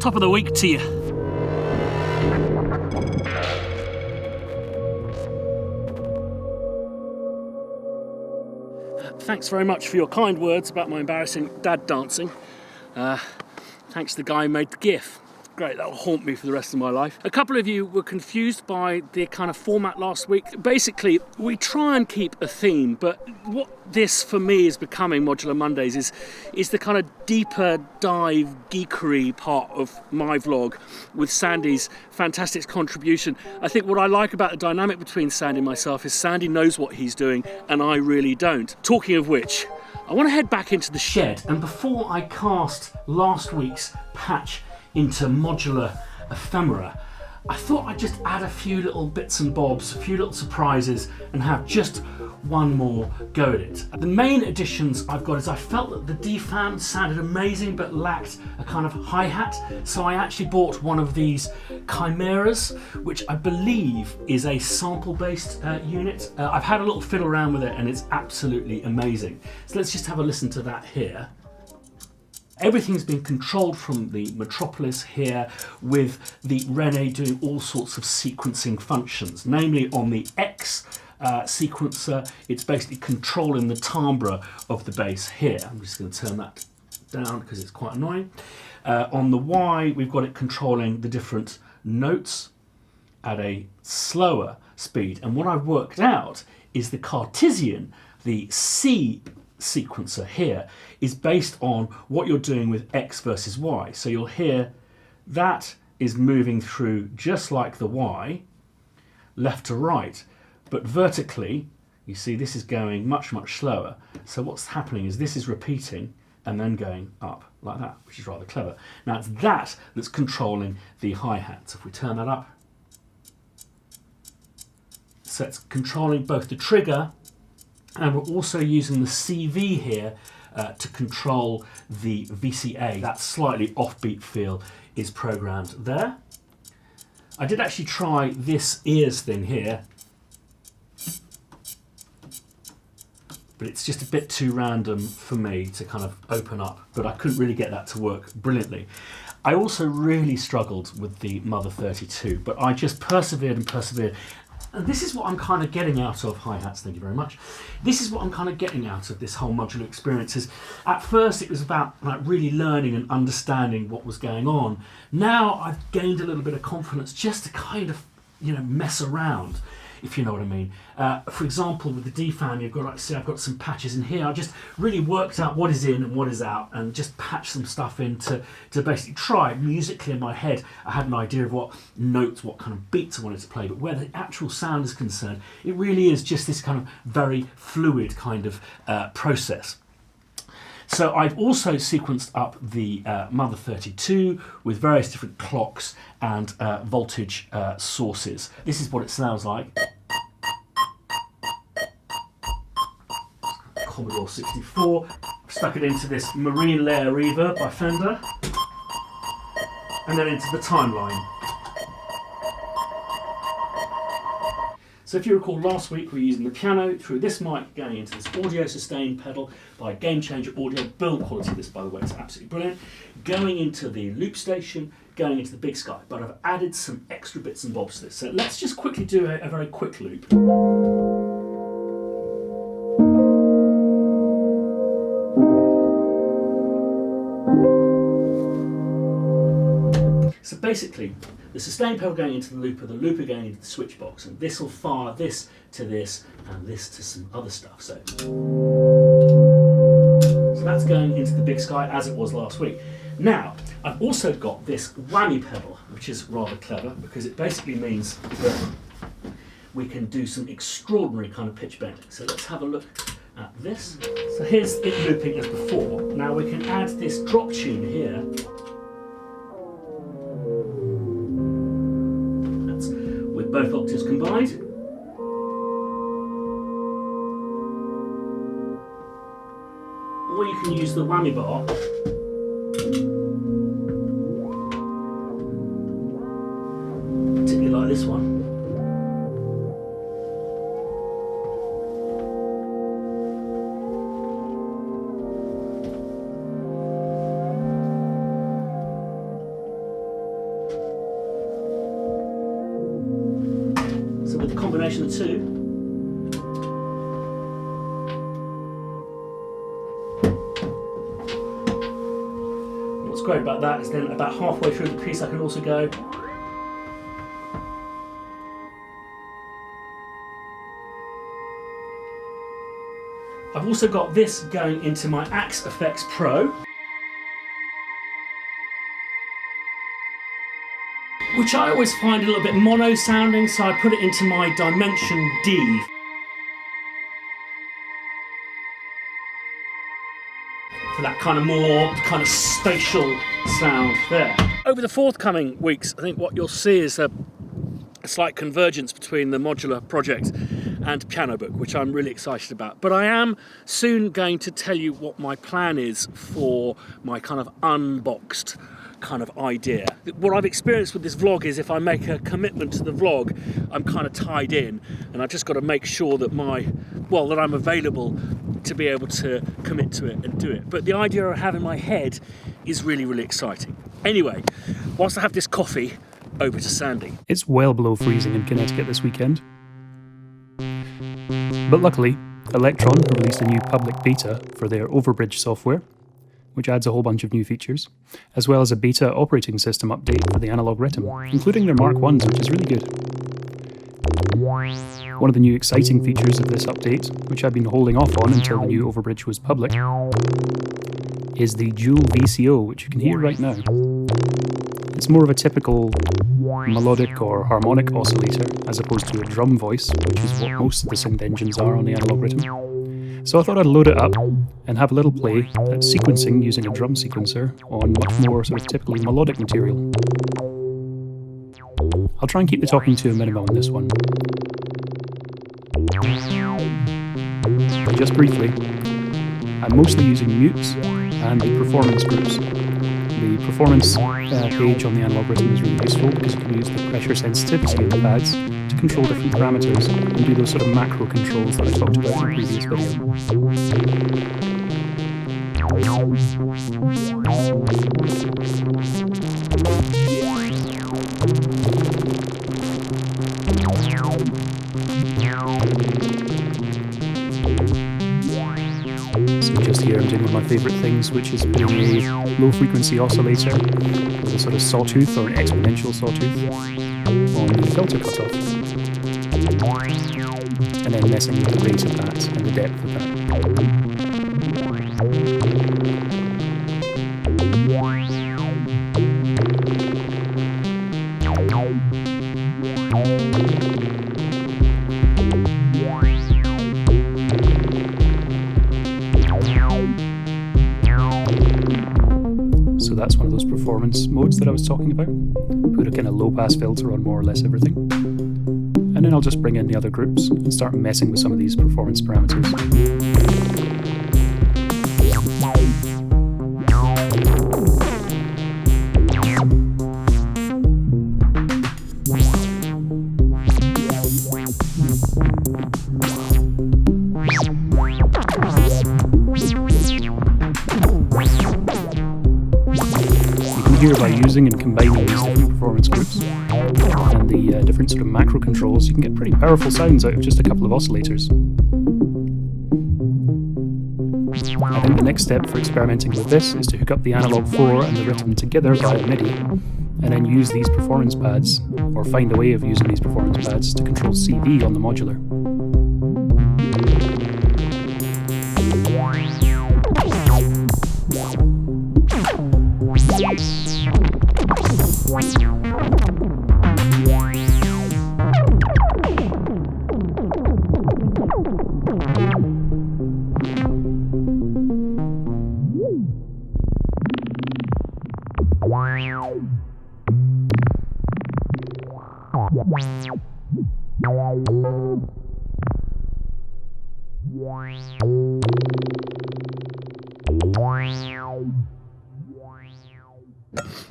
Top of the week to you. Thanks very much for your kind words about my embarrassing dad dancing. Thanks to the guy who made the GIF. Great, that'll haunt me for the rest of my life. A couple of you were confused by the kind of format last week. Basically, we try and keep a theme, but what this for me is becoming Modular Mondays is the kind of deeper dive geekery part of my vlog with Sandy's fantastic contribution. I think what I like about the dynamic between Sandy and myself is Sandy knows what he's doing and I really don't. Talking of which, I want to head back into the shed, and before I cast last week's patch into modular ephemera, I thought I'd just add a few little bits and bobs, a few little surprises, and have just one more go at it. The main additions I've got is I felt that the DFAM sounded amazing but lacked a kind of hi-hat, so I actually bought one of these Chimeras, which I believe is a sample-based unit. I've had a little fiddle around with it and it's absolutely amazing. So let's just have a listen to that here. Everything's been controlled from the Metropolis here, with the Rene doing all sorts of sequencing functions, namely on the X sequencer, it's basically controlling the timbre of the bass here. I'm just going to turn that down because it's quite annoying. On the Y, we've got it controlling the different notes at a slower speed. And what I've worked out is the Cartesian, the C sequencer here, is based on what you're doing with X versus Y. So you'll hear that is moving through just like the Y, left to right, but vertically, you see this is going much, much slower. So what's happening is this is repeating and then going up like that, which is rather clever. Now it's that that's controlling the hi-hat. So if we turn that up, so it's controlling both the trigger, and we're also using the CV here to control the VCA. That slightly offbeat feel is programmed there. I did actually try this ears thing here, but it's just a bit too random for me to kind of open up, but I couldn't really get that to work brilliantly. I also really struggled with the Mother 32, but I just persevered and persevered. And this is what I'm kind of getting out of hi-hats, thank you very much. This is what I'm kind of getting out of this whole modular experience. Is at first it was about like really learning and understanding what was going on. Now I've gained a little bit of confidence just to kind of, you know, mess around, if you know what I mean. For example, with the DFAM, you've got, like, see, I've got some patches in here. I just really worked out what is in and what is out, and just patched some stuff in to basically try musically in my head. I had an idea of what notes, what kind of beats I wanted to play, but where the actual sound is concerned, it really is just this kind of very fluid kind of process. So I've also sequenced up the Mother 32 with various different clocks and voltage sources. This is what it sounds like. Commodore 64. Stuck it into this Marine Layer reverb by Fender, and then into the timeline. So if you recall, last week we were using the piano through this mic going into this audio sustain pedal by Game Changer Audio. Build quality of this, by the way, is absolutely brilliant. Going into the loop station, going into the Big Sky, but I've added some extra bits and bobs to this. So let's just quickly do a very quick loop. So basically, the sustain pedal going into the looper going into the switch box, and this will fire this to this and this to some other stuff. So that's going into the Big Sky as it was last week. Now, I've also got this whammy pedal, which is rather clever because it basically means that we can do some extraordinary kind of pitch bending. So let's have a look at this. So here's it looping as before. Now we can add this drop tune here. Both octaves combined. Or you can use the whammy bar particularly like this one. 2. What's great about that is then about halfway through the piece I can also go. I've also got this going into my Axe Effects Pro, which I always find a little bit mono sounding, so I put it into my Dimension D. For that kind of more kind of spatial sound there. Over the forthcoming weeks, I think what you'll see is a slight convergence between the modular project and Piano Book, which I'm really excited about. But I am soon going to tell you what my plan is for my kind of unboxed kind of idea. What I've experienced with this vlog is if I make a commitment to the vlog, I'm kind of tied in, and I've just got to make sure that that I'm available to be able to commit to it and do it. But the idea I have in my head is really, really exciting. Anyway, whilst I have this coffee, over to Sandy. It's well below freezing in Connecticut this weekend. But luckily, Electron have released a new public beta for their Overbridge software, which adds a whole bunch of new features, as well as a beta operating system update for the analog rhythm, including their Mark 1s, which is really good. One of the new exciting features of this update, which I've been holding off on until the new Overbridge was public, is the dual VCO, which you can hear right now. It's more of a typical melodic or harmonic oscillator, as opposed to a drum voice, which is what most of the synth engines are on the analog rhythm. So I thought I'd load it up and have a little play at sequencing using a drum sequencer on much more sort of typically melodic material. I'll try and keep the talking to a minimum on this one. But just briefly, I'm mostly using mutes and the performance groups. The performance page on the analog rhythm is really useful because you can use the pressure sensitivity of the pads to control different parameters and do those sort of macro controls that I talked about in a previous So just here I'm doing one of my favourite things, which is putting a low frequency oscillator with a sort of sawtooth or an exponential sawtooth on the filter cutoff, and then messing with the rate of that and the depth of that. So that's one of those performance modes that I was talking about. Put a kind of low pass filter on more or less everything. And then I'll just bring in the other groups and start messing with some of these performance parameters. Here, by using and combining these different performance groups and the different sort of macro controls, you can get pretty powerful sounds out of just a couple of oscillators. I think the next step for experimenting with this is to hook up the analog 4 and the rhythm together via MIDI, and then use these performance pads, or find a way of using these performance pads to control CV on the modular.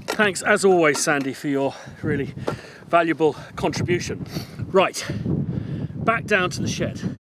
Thanks, as always, Sandy, for your really valuable contribution. Right, back down to the shed.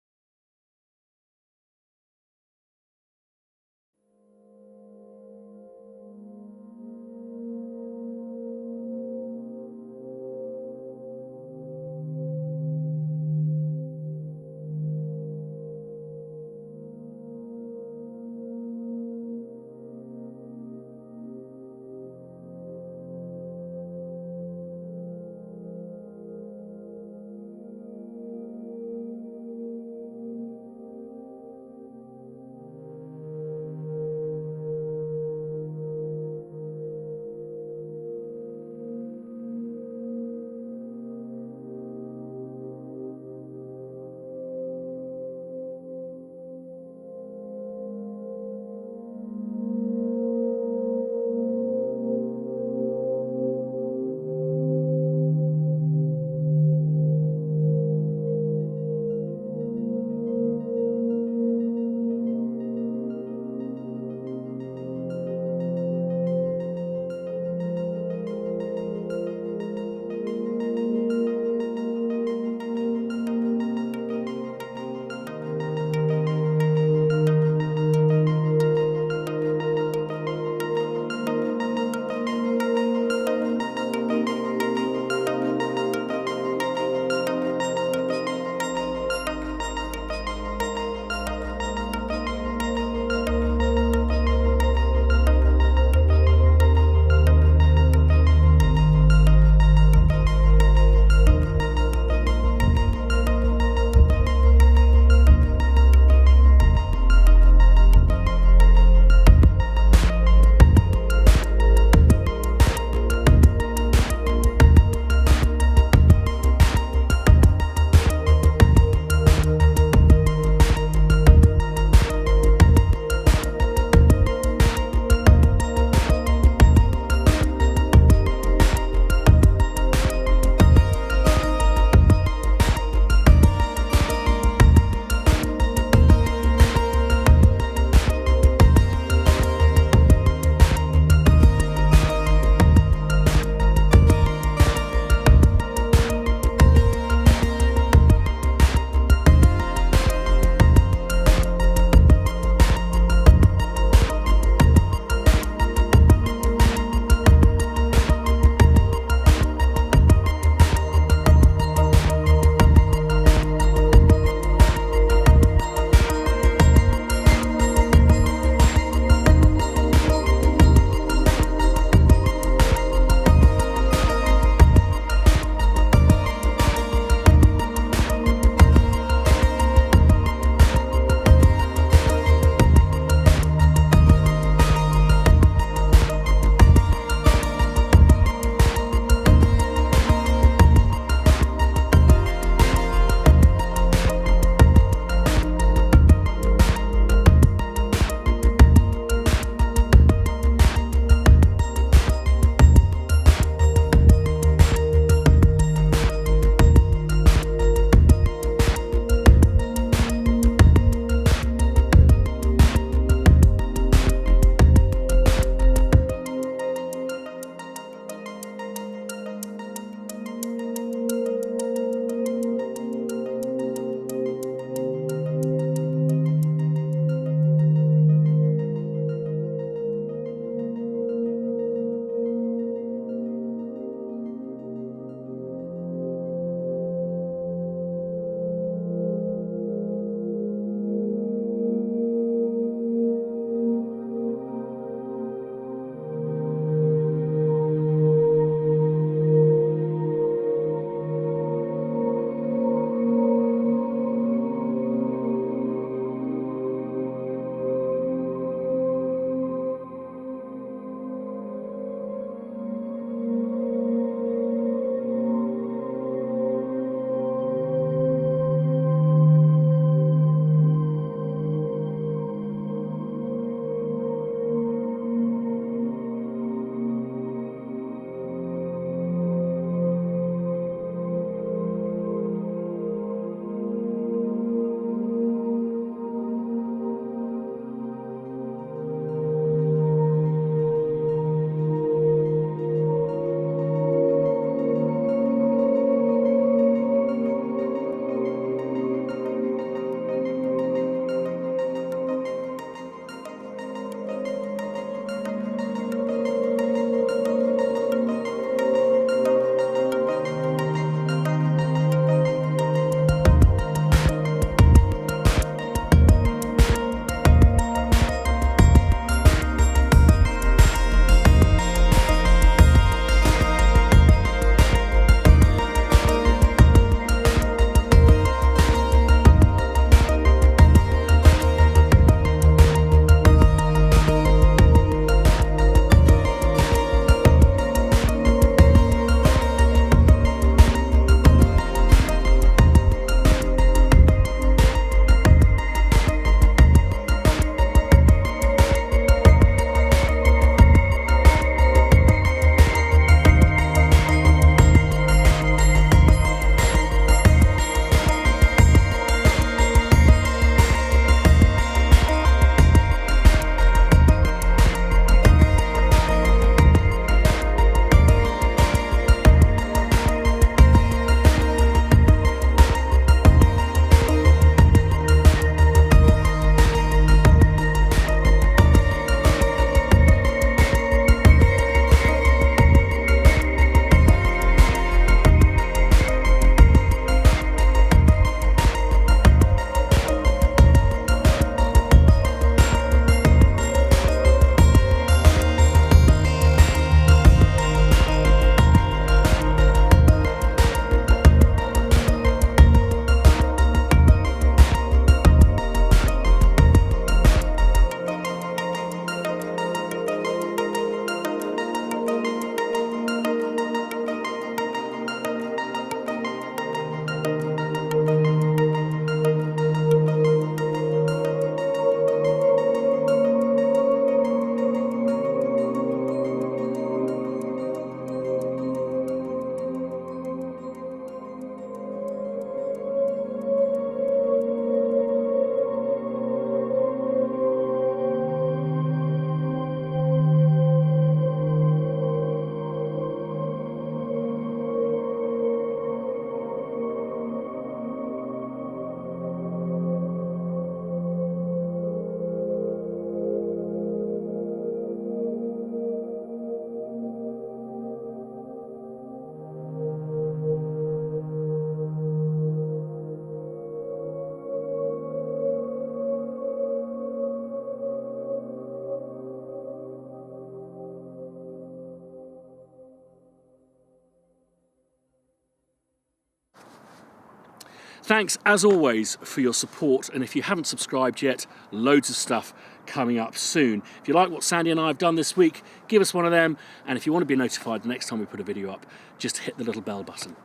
Thanks, as always, for your support, and if you haven't subscribed yet, loads of stuff coming up soon. If you like what Sandy and I have done this week, give us one of them, and if you want to be notified the next time we put a video up, just hit the little bell button.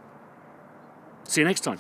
See you next time.